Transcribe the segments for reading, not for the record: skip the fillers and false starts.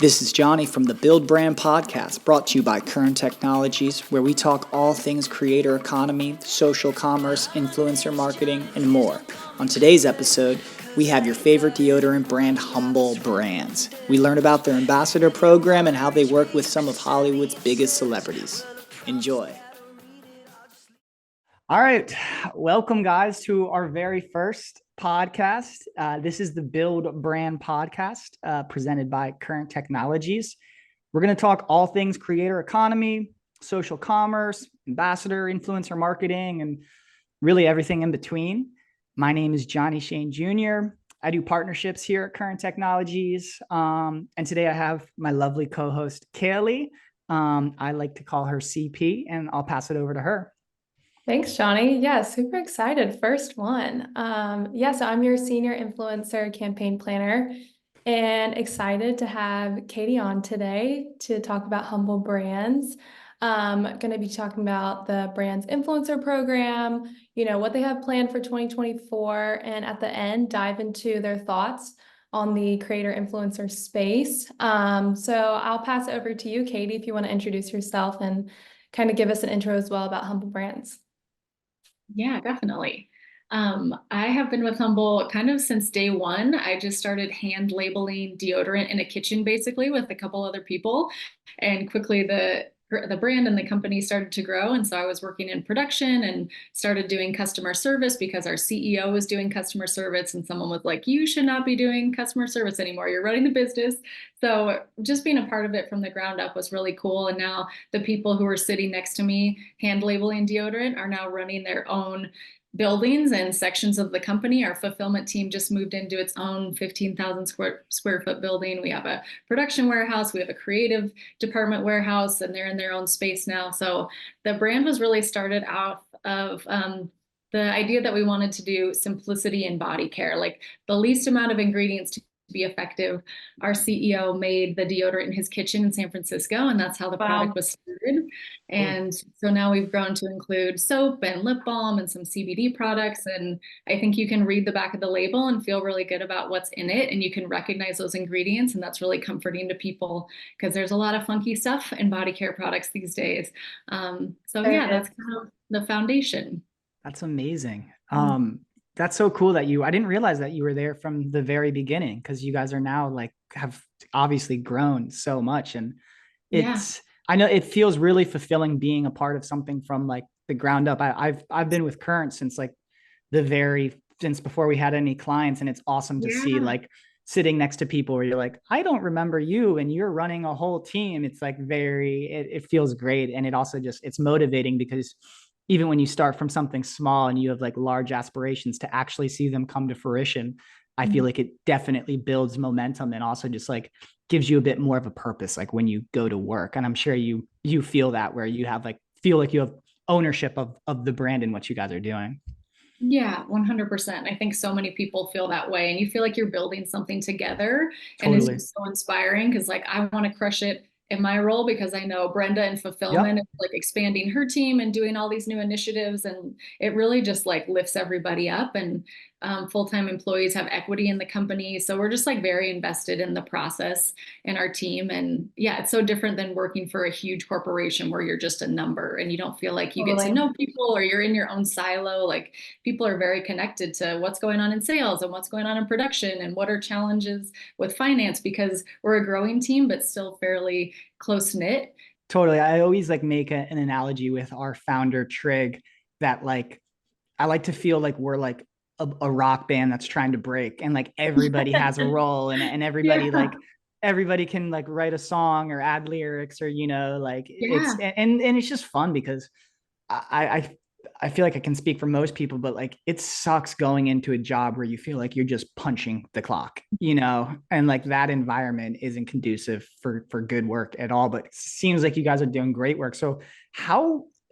This is Johnny from the BuildBrand podcast, brought to you by Current Technologies, where we talk all things creator economy, social commerce, influencer marketing, and more. On today's episode, we have your favorite deodorant brand, Humle Brands. We learn about their ambassador program and how they work with some of Hollywood's biggest celebrities. Enjoy. All right. Welcome, guys, to our very first podcast. This is the BuildBrand podcast presented by Current Technologies. We're going to talk all things creator economy, social commerce, ambassador, influencer marketing, and really everything in between. My name is Johnny Shane Jr. I do partnerships here at Current Technologies. And today I have my lovely co-host, Kaylee. I like to call her CP, and I'll pass it over to her. Thanks, Johnny. Yeah, super excited. First one. So I'm your senior influencer campaign planner and excited to have Kaite on today to talk about Humle Brands. Going to be talking about the brand's influencer program, what they have planned for 2024, and at the end, dive into their thoughts on the creator influencer space. So I'll pass it over to you, Kaite, if you want to introduce yourself and kind of give us an intro as well about Humle Brands. Yeah, definitely. I have been with Humle kind of since day one. I just started hand labeling deodorant in a kitchen, basically, with a couple other people. And quickly the brand and the company started to grow. And so I was working in production and started doing customer service because our CEO was doing customer service. And someone was like, you should not be doing customer service anymore. You're running the business. So just being a part of it from the ground up was really cool. And now the people who are sitting next to me hand labeling deodorant are now running their own buildings and sections of the company. Our fulfillment team just moved into its own 15,000 square foot building. We have a production warehouse, we have a creative department warehouse, and they're in their own space now. So the brand was really started out of the idea that we wanted to do simplicity in body care, like the least amount of ingredients to be effective. Our CEO made the deodorant in his kitchen in San Francisco, and that's how the product was started. And so now we've grown to include soap and lip balm and some CBD products. And I think you can read the back of the label and feel really good about what's in it. And you can recognize those ingredients. And that's really comforting to people because there's a lot of funky stuff in body care products these days. That's kind of the foundation. That's amazing. That's so cool that I didn't realize that you were there from the very beginning, because you guys are now have obviously grown so much. And I know it feels really fulfilling being a part of something from the ground up. I've been with Current since since before we had any clients. And it's awesome to see sitting next to people where you're like, I don't remember you, and you're running a whole team. It's it feels great. And it also it's motivating because even when you start from something small and you have large aspirations, to actually see them come to fruition, I feel like it definitely builds momentum and also just gives you a bit more of a purpose, when you go to work. And I'm sure you feel that, where you have feel like you have ownership of the brand and what you guys are doing. Yeah, 100%. I think so many people feel that way, and you feel like you're building something together. Totally. And it's just so inspiring because I want to crush it in my role because I know Brenda in fulfillment is expanding her team and doing all these new initiatives, and it really just lifts everybody up. And full-time employees have equity in the company, so we're just very invested in the process and our team. And yeah, it's so different than working for a huge corporation where you're just a number and you don't feel like you get to know people, or you're in your own silo. People are very connected to what's going on in sales and what's going on in production and what are challenges with finance, because we're a growing team but still fairly close knit. Totally. I always make an analogy with our founder Trig, that I like to feel like we're a rock band that's trying to break, and everybody has a role, and everybody everybody can write a song or add lyrics, or it's and it's just fun because I feel like I can speak for most people, but it sucks going into a job where you feel like you're just punching the clock, and that environment isn't conducive for good work at all. But it seems like you guys are doing great work. So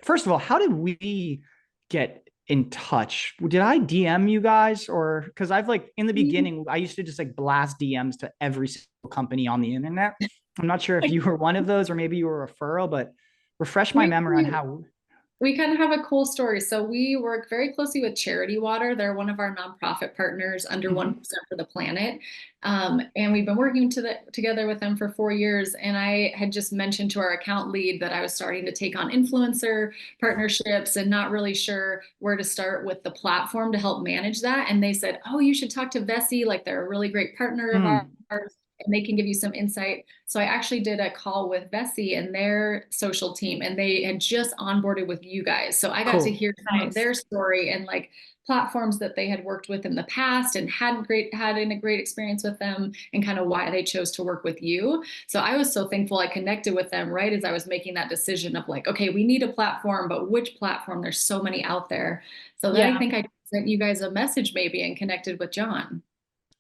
first of all, how did we get in touch? Did I DM you guys, or because I've in the beginning, I used to just blast DMs to every single company on the internet. I'm not sure if you were one of those, or maybe you were a referral, but refresh my memory on how. We kind of have a cool story. So we work very closely with Charity Water. They're one of our nonprofit partners under Mm-hmm. 1% for the planet. And we've been working together with them for 4 years. And I had just mentioned to our account lead that I was starting to take on influencer partnerships and not really sure where to start with the platform to help manage that. And they said, oh, you should talk to Vessi. Like they're a really great partner of Mm, ours and they can give you some insight. So I actually did a call with Vessi and their social team, and they had just onboarded with you guys. So I got to cool. hear some of Nice. their story and like platforms that they had worked with in the past and had in a great experience with them and kind of why they chose to work with you. So I was so thankful I connected with them right as I was making that decision of like, okay, we need a platform, but which platform? There's so many out there. So then I Yeah. think I sent you guys a message maybe and connected with John.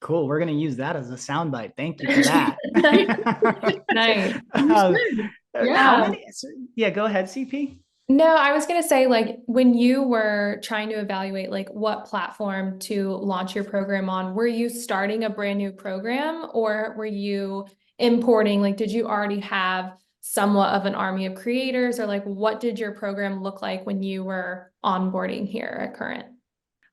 Cool. We're going to use that as a soundbite. Thank you for that. Nice. You Um, should. Yeah. how Um, many? Yeah, go ahead, CP. No, I was gonna say, like, when you were trying to evaluate like what platform to launch your program on, were you starting a brand new program or were you importing, like, did you already have somewhat of an army of creators, or like what did your program look like when you were onboarding here at Current?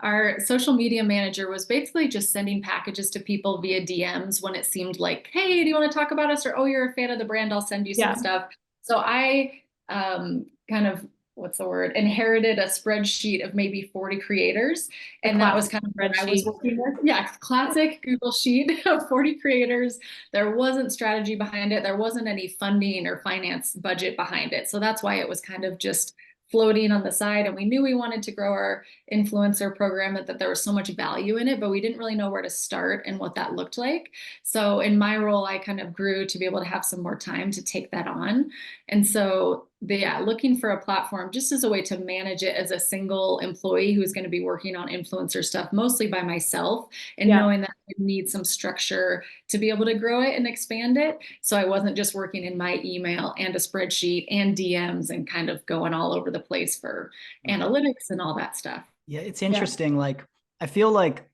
Our social media manager was basically just sending packages to people via DMs when it seemed like, hey, do you want to talk about us? Or, oh, you're a fan of the brand, I'll send you some Yeah, stuff. So I kind of, what's the word, inherited a spreadsheet of maybe 40 creators. the And that was classic kind of what I was spreadsheet. working with. Yeah, classic Google sheet of 40 creators. There wasn't strategy behind it. There wasn't any funding or finance budget behind it. So that's why it was kind of just floating on the side. And we knew we wanted to grow our influencer program, that there was so much value in it, but we didn't really know where to start and what that looked like. So in my role, I kind of grew to be able to have some more time to take that on. And so yeah, looking for a platform just as a way to manage it as a single employee who's going to be working on influencer stuff mostly by myself and Yeah. knowing that I need some structure to be able to grow it and expand it. So I wasn't just working in my email and a spreadsheet and DMs and kind of going all over the place for analytics and all that stuff. Yeah, it's Yeah. interesting. Like, I feel like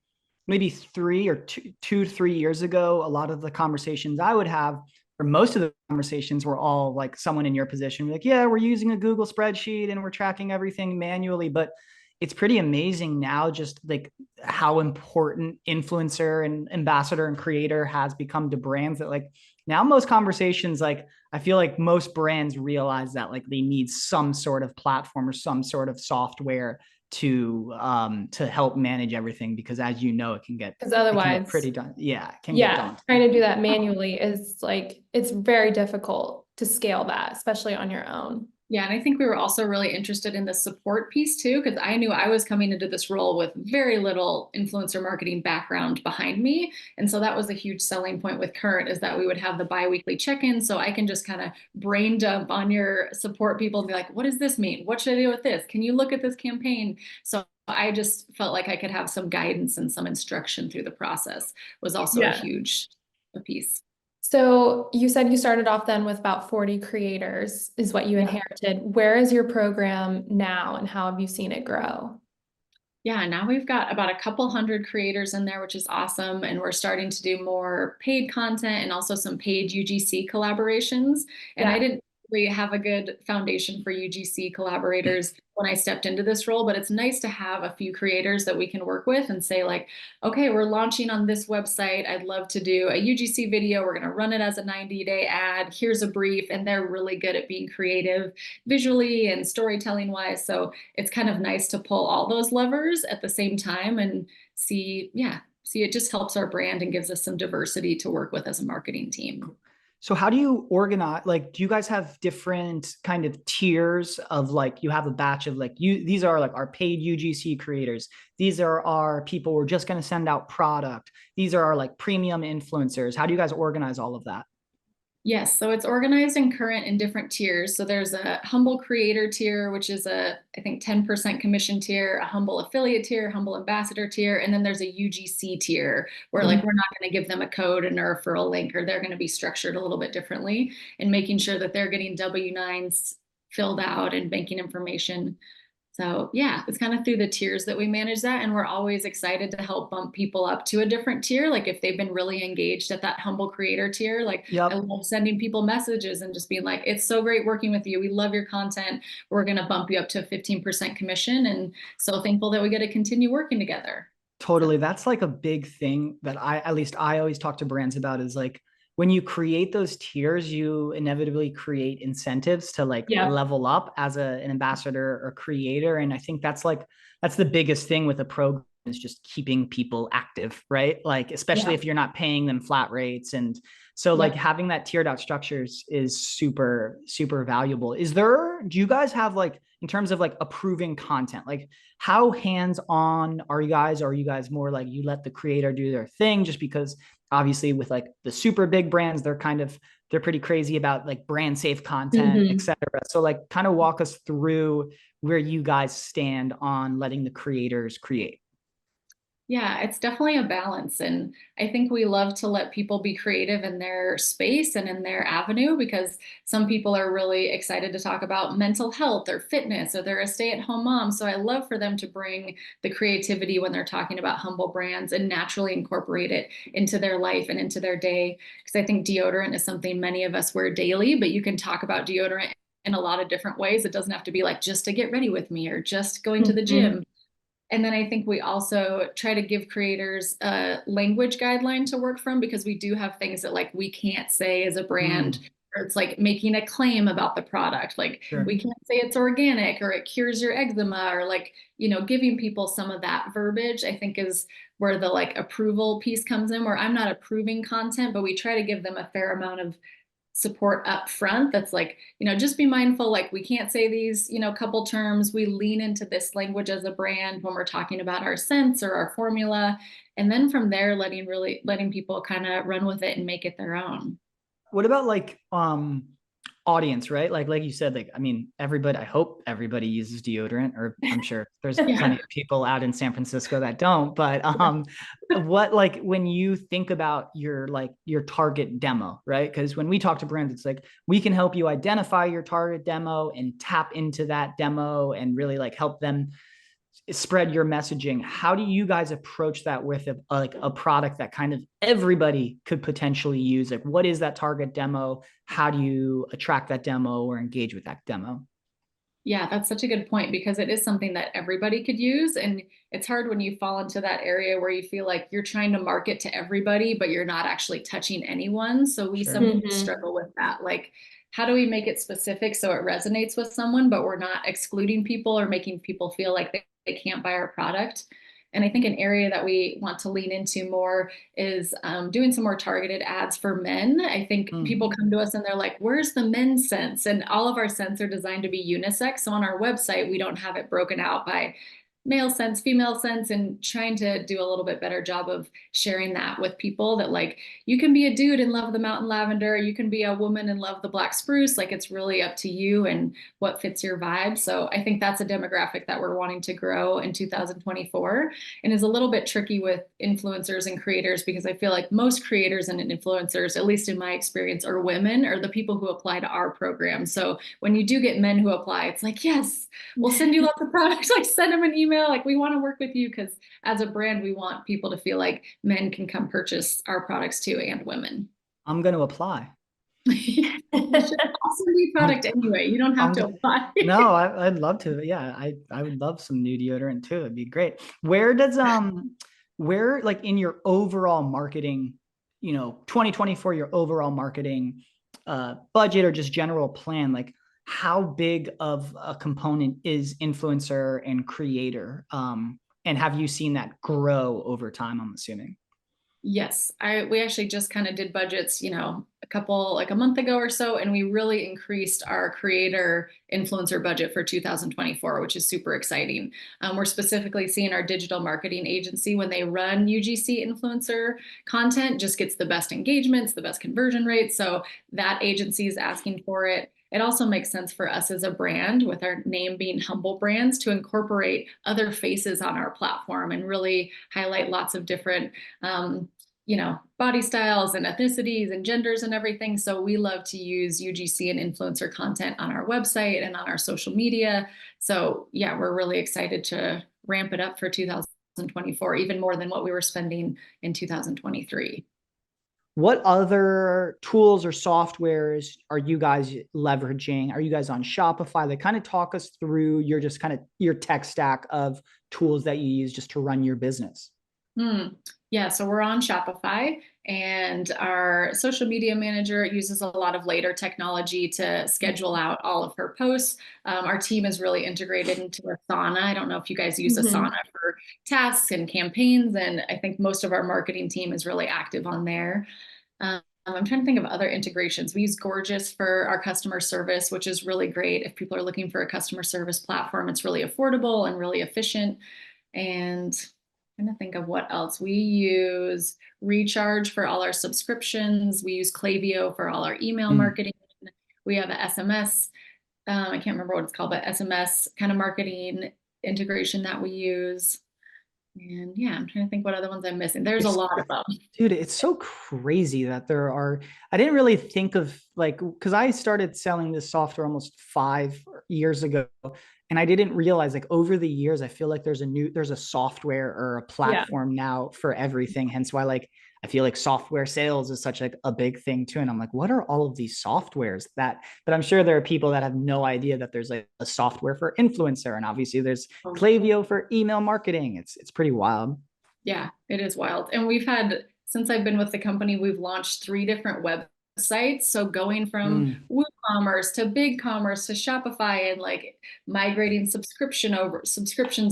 maybe 3 years ago, a lot of the conversations I would have, or most of the conversations, were all like someone in your position, like, yeah, we're using a Google spreadsheet and we're tracking everything manually. But it's pretty amazing now, just like how important influencer and ambassador and creator has become to brands, that like now most conversations, like I feel like most brands realize that like they need some sort of platform or some sort of software to help manage everything, because as you know, Because it can get otherwise, pretty done. Yeah, it can get yeah, daunting. trying to do that manually is like, it's very difficult to scale that, especially on your own. Yeah, and I think we were also really interested in the support piece too, because I knew I was coming into this role with very little influencer marketing background behind me. And so that was a huge selling point with Current, is that we would have the biweekly check-in. So I can just kind of brain dump on your support people and be like, what does this mean? What should I do with this? Can you look at this campaign? So I just felt like I could have some guidance and some instruction through the process was also a Yeah. huge piece. So you said you started off then with about 40 creators is what you Yeah. inherited. Where is your program now and how have you seen it grow? Yeah, now we've got about a couple hundred creators in there, which is awesome. And we're starting to do more paid content and also some paid UGC collaborations. And I Yeah. didn't really have a good foundation for UGC collaborators when I stepped into this role, but it's nice to have a few creators that we can work with and say like, okay, we're launching on this website. I'd love to do a UGC video. We're going to run it as a 90-day ad. Here's a brief. And they're really good at being creative visually and storytelling wise. So it's kind of nice to pull all those levers at the same time and see, yeah, see, it just helps our brand and gives us some diversity to work with as a marketing team. So how do you organize, like, do you guys have different kind of tiers of, like, you have a batch of like, these are like our paid UGC creators, these are our people we're just going to send out product, these are our like premium influencers? How do you guys organize all of that? Yes, so it's organized in Current in different tiers. So there's a Humble Creator tier, which is I think 10% commission tier, a Humble Affiliate tier, Humble Ambassador tier, and then there's a UGC tier where like we're not going to give them a code and a referral link, or they're going to be structured a little bit differently and making sure that they're getting W-9s filled out and banking information So yeah, it's kind of through the tiers that we manage that. And we're always excited to help bump people up to a different tier. Like if they've been really engaged at that humble creator tier, like I Yep. love sending people messages and just being like, it's so great working with you. We love your content. We're going to bump you up to 15% commission. And so thankful that we get to continue working together. So Totally. That's like a big thing that at least I always talk to brands about is like when you create those tiers, you inevitably create incentives to like Yeah. level up as an ambassador or creator. And I think that's the biggest thing with a program is just keeping people active, right? Like, especially Yeah. if you're not paying them flat rates. And so like Yep. having that tiered out structures is super, super valuable. Do you guys have like, in terms of like approving content, like how hands-on are you guys? Or are you guys more like you let the creator do their thing? Just because obviously with like the super big brands, they're pretty crazy about like brand safe content, Mhm. etc. So like kind of walk us through where you guys stand on letting the creators create. yeah, it's definitely a balance. And I think we love to let people be creative in their space and in their avenue because some people are really excited to talk about mental health or fitness or they're a stay-at-home mom. So I love for them to bring the creativity when they're talking about Humble Brands and naturally incorporate it into their life and into their day. Because I think deodorant is something many of us wear daily, but you can talk about deodorant in a lot of different ways. It doesn't have to be like just to get ready with me or just going to the Mhm. gym. And then I think we also try to give creators a language guideline to work from because we do have things that like we can't say as a brand, Mm, or it's like making a claim about the product. Like sure. we can't say it's organic or it cures your eczema or like, giving people some of that verbiage, I think is where the like approval piece comes in, where I'm not approving content, but we try to give them a fair amount of support up front that's like, just be mindful, like we can't say these, couple terms. We lean into this language as a brand when we're talking about our scents or our formula. And then from there, letting people kind of run with it and make it their own. What about like audience, right? Like you said, like I mean, I hope everybody uses deodorant, or I'm sure there's plenty Yeah. of people out in San Francisco that don't. But what like when you think about your target demo, right? Because when we talk to brands, it's like we can help you identify your target demo and tap into that demo and really like help them spread your messaging. How do you guys approach that with like a product that kind of everybody could potentially use? Like what is that target demo? How do you attract that demo or engage with that demo? Yeah, that's such a good point because it is something that everybody could use. And it's hard when you fall into that area where you feel like you're trying to market to everybody, but you're not actually touching anyone. So we Sure. sometimes Mhm. struggle with that. Like, how do we make it specific so it resonates with someone, but we're not excluding people or making people feel like they can't buy our product? And I think an area that we want to lean into more is doing some more targeted ads for men. I think people Mm. come to us and they're like, where's the men's sense? And all of our scents are designed to be unisex. So on our website, we don't have it broken out by male sense, female sense, and trying to do a little bit better job of sharing that with people that like you can be a dude and love the mountain lavender, you can be a woman and love the black spruce. Like it's really up to you and what fits your vibe. So I think that's a demographic that we're wanting to grow in 2024 and is a little bit tricky with influencers and creators because I feel like most creators and influencers, at least in my experience, are women or the people who apply to our program. So when you do get men who apply, it's like, yes, we'll send you lots of products, like send them an email, like we want to work with you because as a brand, we want people to feel like men can come purchase our products too and women. I'm going to apply. You should also be I'm, product anyway. You don't have I'm to apply. no, I'd love to. Yeah, I would love some new deodorant too. It'd be great. Where like in your overall marketing, 2024, your overall marketing budget or just general plan, like how big of a component is influencer and creator? And have you seen that grow over time, I'm assuming? Yes, we actually just kind of did budgets, a month ago or so, and we really increased our creator influencer budget for 2024, which is super exciting. We're specifically seeing our digital marketing agency when they run UGC influencer content just gets the best engagements, the best conversion rates. So that agency is asking for it. It also makes sense for us as a brand, with our name being Humble Brands, to incorporate other faces on our platform and really highlight lots of different body styles and ethnicities and genders and everything. So we love to use UGC and influencer content on our website and on our social media. So yeah, we're really excited to ramp it up for 2024, even more than what we were spending in 2023. What other tools or softwares are you guys leveraging? Are you guys on Shopify? Like, kind of talk us through your just kind of your tech stack of tools that you use just to run your business. Yeah, so we're on Shopify, and our social media manager uses a lot of later technology to schedule out all of her posts. Our team is really integrated into Asana. I don't know if you guys use Asana for tasks and campaigns, and I think most of our marketing team is really active on there. I'm trying to think of other integrations. We use Gorgeous for our customer service, which is really great. If people are looking for a customer service platform, it's really affordable and really efficient. And I'm trying to think of what else. We use Recharge for all our subscriptions. We use Klaviyo for all our email marketing. We have a SMS, I can't remember what it's called, but SMS kind of marketing integration that we use. And yeah, I'm trying to think what other ones I'm missing. There's a lot of them. Dude, it's so crazy that there are, I didn't really think of like, because I started selling this software almost 5 years ago. And I didn't realize like over the years, I feel like there's a software or a platform now for everything. Hence why like, I feel like software sales is such like a big thing too. And I'm like, what are all of these softwares but I'm sure there are people that have no idea that there's like a software for influencer. And obviously there's Klaviyo for email marketing. It's pretty wild. Yeah, it is wild. And since I've been with the company, we've launched 3 different websites. So going from WooCommerce to BigCommerce to Shopify, and like migrating subscriptions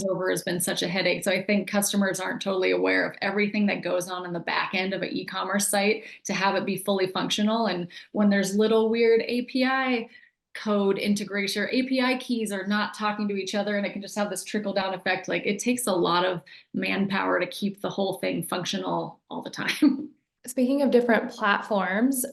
over has been such a headache. So I think customers aren't totally aware of everything that goes on in the back end of an e-commerce site to have it be fully functional. And when there's little weird API code integration or API keys are not talking to each other, and it can just have this trickle down effect. Like, it takes a lot of manpower to keep the whole thing functional all the time. Speaking of different platforms,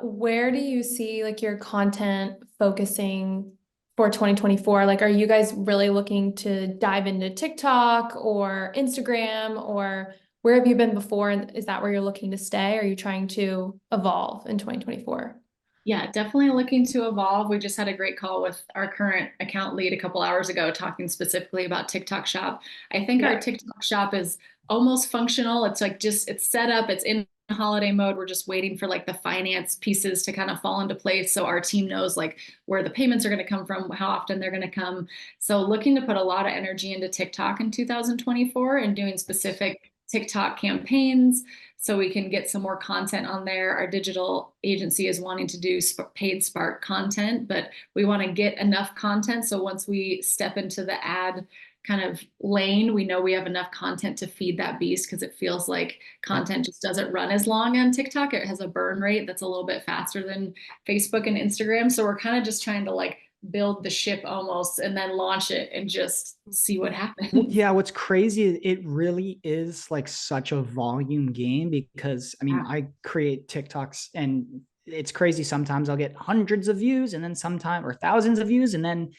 where do you see like your content focusing for 2024? Like, are you guys really looking to dive into TikTok or Instagram, or where have you been before? And is that where you're looking to stay? Or are you trying to evolve in 2024? Yeah, definitely looking to evolve. We just had a great call with our current account lead a couple hours ago, talking specifically about TikTok Shop. I think our TikTok Shop is almost functional. It's like it's set up, it's in holiday mode. We're just waiting for like the finance pieces to kind of fall into place, so our team knows like where the payments are going to come from, how often they're going to come. So looking to put a lot of energy into TikTok in 2024 and doing specific TikTok campaigns so we can get some more content on there. Our digital agency is wanting to do paid Spark content, but we want to get enough content so once we step into the ad kind of lane, we know we have enough content to feed that beast, because it feels like content just doesn't run as long on TikTok. It has a burn rate that's a little bit faster than Facebook and Instagram. So we're kind of just trying to like build the ship almost and then launch it and just see what happens. Yeah, what's crazy, it really is like such a volume game, because I mean, I create TikToks and it's crazy. Sometimes I'll get hundreds of views and then sometimes or thousands of views, and then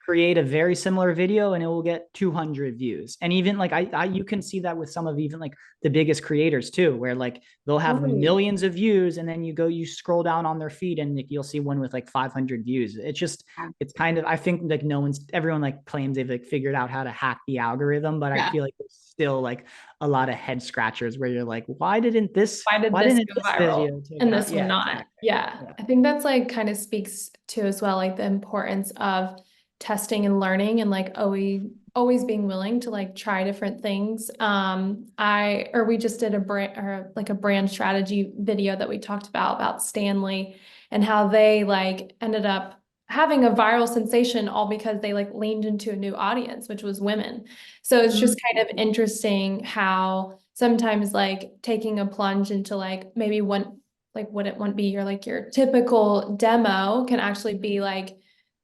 create a very similar video and it will get 200 views. And even like you can see that with some of even like the biggest creators too, where like they'll have millions of views and then you scroll down on their feed and like, you'll see one with like 500 views. It's kind of, I think like everyone like claims they've like figured out how to hack the algorithm, but I feel like there's still like a lot of head scratchers where you're like, why didn't this go viral and this one not? Exactly. Yeah, I think that's like kind of speaks to as well, like the importance of testing and learning, and like always being willing to like try different things. We just did a brand strategy video that we talked about Stanley and how they like ended up having a viral sensation all because they like leaned into a new audience, which was women. So it's just kind of interesting how sometimes like taking a plunge into like maybe wouldn't be your typical demo can actually be like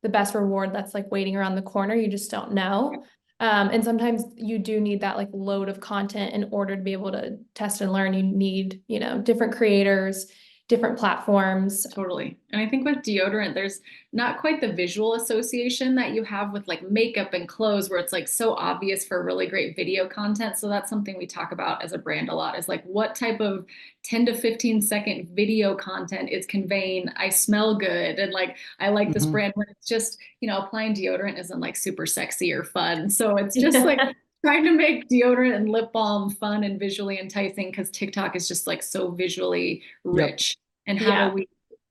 the best reward that's like waiting around the corner. You just don't know. And sometimes you do need that like load of content in order to be able to test and learn. You need, different creators. different platforms. Totally. And I think with deodorant, there's not quite the visual association that you have with like makeup and clothes, where it's like so obvious for really great video content. So that's something we talk about as a brand a lot, is like what type of 10 to 15-second video content is conveying I smell good and like I like this brand, when it's just, applying deodorant isn't like super sexy or fun. So it's just like trying to make deodorant and lip balm fun and visually enticing, because TikTok is just like so visually rich. And how do we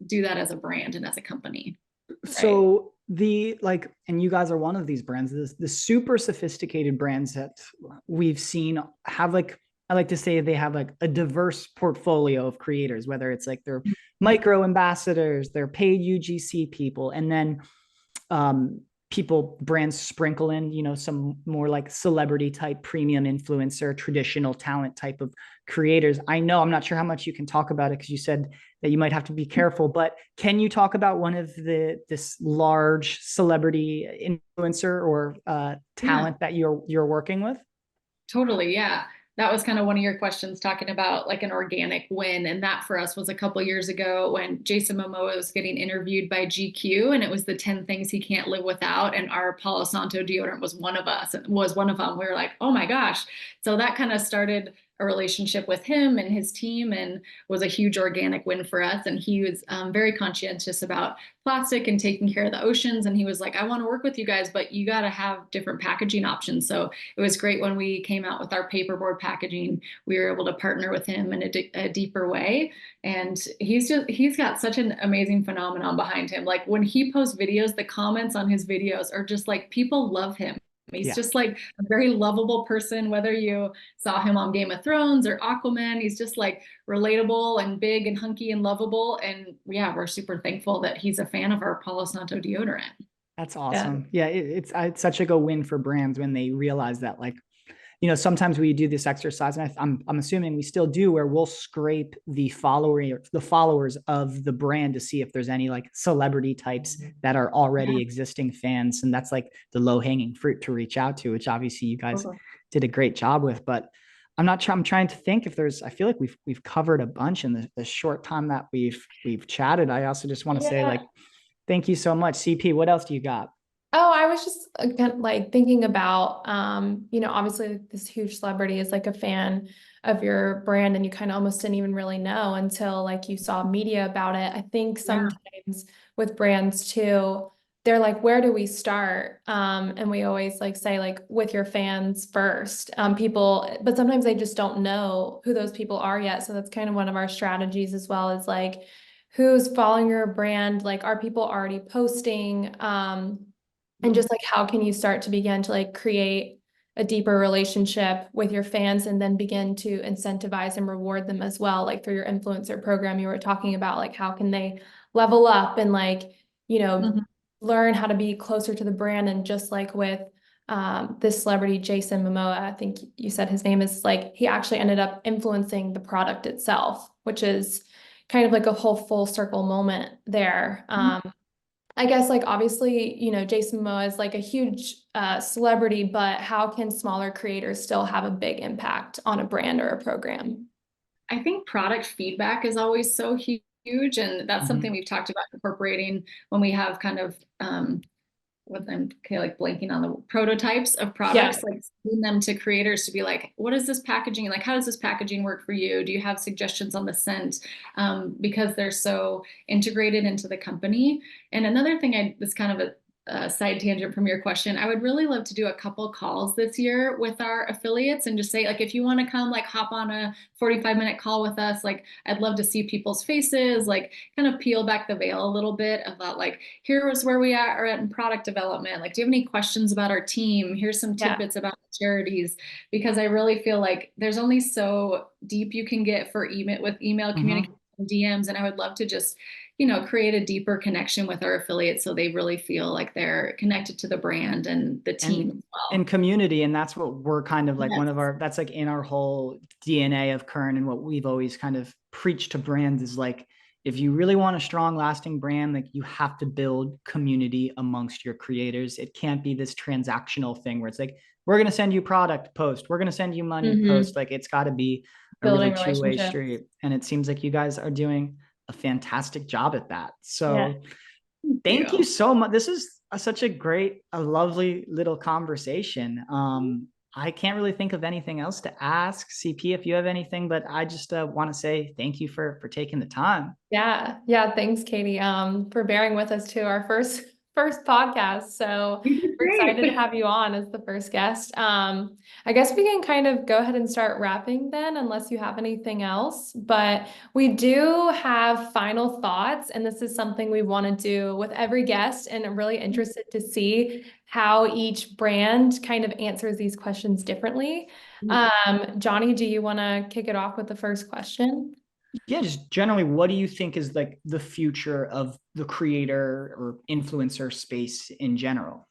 do that as a brand and as a company? So and you guys are one of these brands, the super sophisticated brands that we've seen have I like to say they have like a diverse portfolio of creators, whether it's like their micro ambassadors, their paid UGC people, and then brands sprinkle in, some more like celebrity type, premium influencer, traditional talent type of creators. I'm not sure how much you can talk about it, because you said that you might have to be careful, but can you talk about one of this large celebrity influencer or talent that you're working with? Totally. Yeah. That was kind of one of your questions, talking about like an organic win. And that for us was a couple years ago when Jason Momoa was getting interviewed by GQ, and it was the 10 things he can't live without. And our Palo Santo deodorant was one of them. We were like, oh my gosh. So that kind of started a relationship with him and his team, and was a huge organic win for us. And he was very conscientious about plastic and taking care of the oceans. And he was like, I want to work with you guys, but you got to have different packaging options. So it was great when we came out with our paperboard packaging. We were able to partner with him in a deeper way. And he's got such an amazing phenomenon behind him. Like when he posts videos, the comments on his videos are just like, people love him. He's just like a very lovable person, whether you saw him on Game of Thrones or Aquaman. He's just like relatable and big and hunky and lovable. And yeah, we're super thankful that he's a fan of our Palo Santo deodorant. That's awesome. Yeah, it's such a win for brands when they realize that, like, sometimes we do this exercise, and I'm assuming we still do, where we'll scrape the followers of the brand to see if there's any like celebrity types that are already existing fans, and that's like the low hanging fruit to reach out to, which obviously you guys did a great job with. But I'm trying to think if there's. I feel like we've covered a bunch in the short time that we've chatted. I also just want to say, like, thank you so much, CP. What else do you got? Oh, I was just kind of like thinking about, obviously this huge celebrity is like a fan of your brand, and you kind of almost didn't even really know until like you saw media about it. I think sometimes with brands too, they're like, where do we start? And we always like say like with your fans first, but sometimes they just don't know who those people are yet. So that's kind of one of our strategies as well, is like, who's following your brand? Like, are people already posting? And just like, how can you start to begin to like create a deeper relationship with your fans, and then begin to incentivize and reward them as well, like through your influencer program you were talking about, like how can they level up and like, learn how to be closer to the brand. And just like with this celebrity, Jason Momoa, I think you said his name is, like, he actually ended up influencing the product itself, which is kind of like a whole full circle moment there. I guess like obviously, Jason Momoa is like a huge celebrity, but how can smaller creators still have a big impact on a brand or a program? I think product feedback is always so huge. And that's something we've talked about incorporating when we have kind of what I'm like blanking on the prototypes of products, like sending them to creators to be like, what is this packaging? Like, how does this packaging work for you? Do you have suggestions on the scent? Because they're so integrated into the company. And another thing, this kind of a side tangent from your question, I would really love to do a couple calls this year with our affiliates and just say, like, if you want to come, like, hop on a 45-minute call with us, like, I'd love to see people's faces, like, kind of peel back the veil a little bit about, like, here's where we are at in product development. Like, do you have any questions about our team? Here's some tidbits about charities, because I really feel like there's only so deep you can get with email communication, DMs, and I would love to just create a deeper connection with our affiliates, so they really feel like they're connected to the brand and the team as well. And community. And that's what we're kind of like, that's like in our whole DNA of Kern, and what we've always kind of preached to brands is like, if you really want a strong, lasting brand, like, you have to build community amongst your creators. It can't be this transactional thing where it's like, we're going to send you product post, we're going to send you money post. Like, it's got to be a really two-way street. And it seems like you guys are doing a fantastic job at that. Yeah. So thank you so much. This is such a lovely little conversation. I can't really think of anything else to ask CP if you have anything, but I just want to say thank you for taking the time. Yeah. Yeah. Thanks, Katie, for bearing with us to our first podcast. So we're excited to have you on as the first guest. I guess we can kind of go ahead and start wrapping then, unless you have anything else. But we do have final thoughts, and this is something we want to do with every guest, and I'm really interested to see how each brand kind of answers these questions differently. Johnny, do you want to kick it off with the first question? Yeah, just generally, what do you think is like the future of the creator or influencer space in general?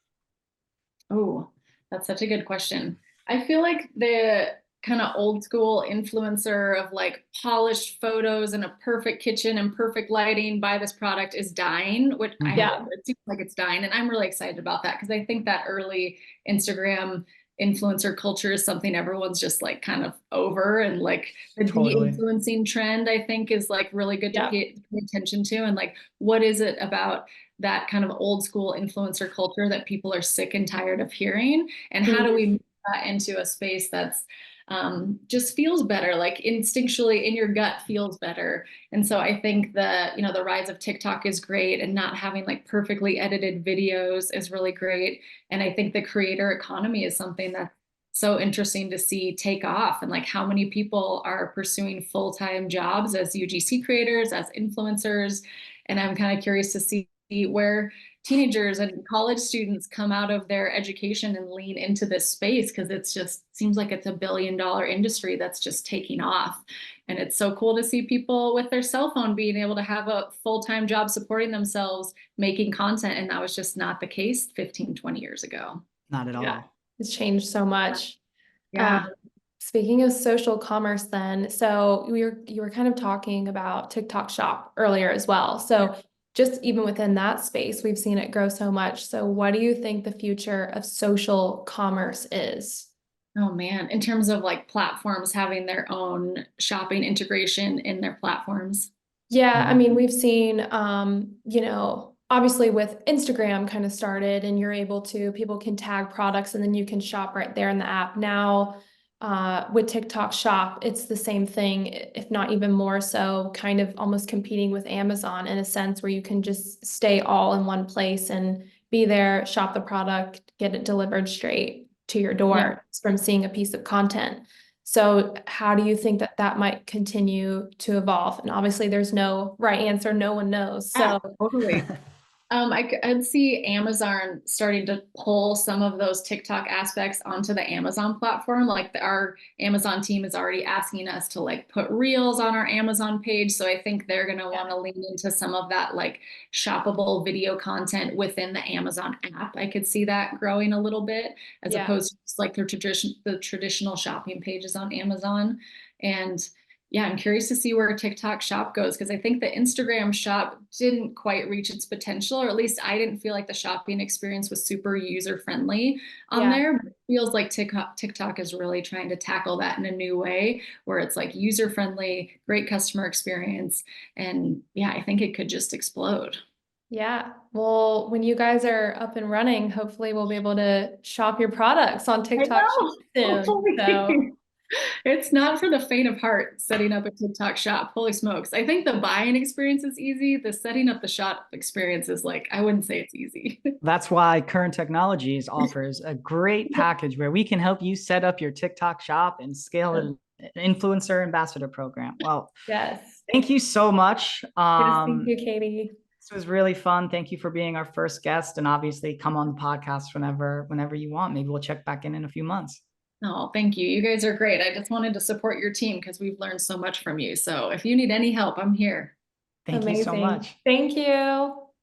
Oh, that's such a good question. I feel like the kind of old school influencer of like polished photos and a perfect kitchen and perfect lighting, buy this product, is dying, which I Yeah. hope it seems like it's dying. And I'm really excited about that because I think that early Instagram influencer culture is something everyone's just like kind of over, and like the Totally. de-influencing trend, I think, is like really good to Yeah. pay attention to. And like, what is it about that kind of old school influencer culture that people are sick and tired of hearing? And how do we move that into a space that's just feels better, like instinctually in your gut feels better? And so I think the rise of TikTok is great, and not having like perfectly edited videos is really great. And I think the creator economy is something that's so interesting to see take off, and like how many people are pursuing full-time jobs as UGC creators, as influencers. And I'm kind of curious to see where teenagers and college students come out of their education and lean into this space, because it's just seems like it's $1 billion industry that's just taking off. And it's so cool to see people with their cell phone being able to have a full-time job supporting themselves making content, and that was just not the case 15, 20 years ago. Not at Yeah. all. It's changed so much. Yeah. Speaking of social commerce then, so you were kind of talking about TikTok Shop earlier as well. So just even within that space, we've seen it grow so much. So what do you think the future of social commerce is? Oh man, in terms of like platforms having their own shopping integration in their platforms. Yeah, I mean, we've seen, obviously with Instagram kind of started, and you're able to, people can tag products and then you can shop right there in the app. Now, with TikTok Shop, it's the same thing, if not even more so, kind of almost competing with Amazon in a sense where you can just stay all in one place and be there, shop the product, get it delivered straight to your door from seeing a piece of content. So how do you think that that might continue to evolve? And obviously there's no right answer. No one knows. Yeah, So totally. I'd see Amazon starting to pull some of those TikTok aspects onto the Amazon platform. Like our Amazon team is already asking us to like put reels on our Amazon page. So I think they're going to want to lean into some of that like shoppable video content within the Amazon app. I could see that growing a little bit, as opposed to just like the traditional shopping pages on Amazon. And yeah, I'm curious to see where TikTok Shop goes, because I think the Instagram Shop didn't quite reach its potential, or at least I didn't feel like the shopping experience was super user friendly on there. But it feels like TikTok is really trying to tackle that in a new way, where it's like user friendly, great customer experience. And yeah, I think it could just explode. yeah, well, when you guys are up and running, hopefully we'll be able to shop your products on I TikTok know. soon. So It's not for the faint of heart setting up a TikTok shop. Holy smokes. I think the buying experience is easy. The setting up the shop experience is like, I wouldn't say it's easy. That's why Current Technologies offers a great package where we can help you set up your TikTok shop and scale an influencer ambassador program. Well, yes. thank you so much. Yes, thank you, Katie. This was really fun. Thank you for being our first guest, and obviously come on the podcast whenever you want. Maybe we'll check back in a few months. Oh, thank you. You guys are great. I just wanted to support your team because we've learned so much from you. So if you need any help, I'm here. Thank you so Amazing. much. Thank you.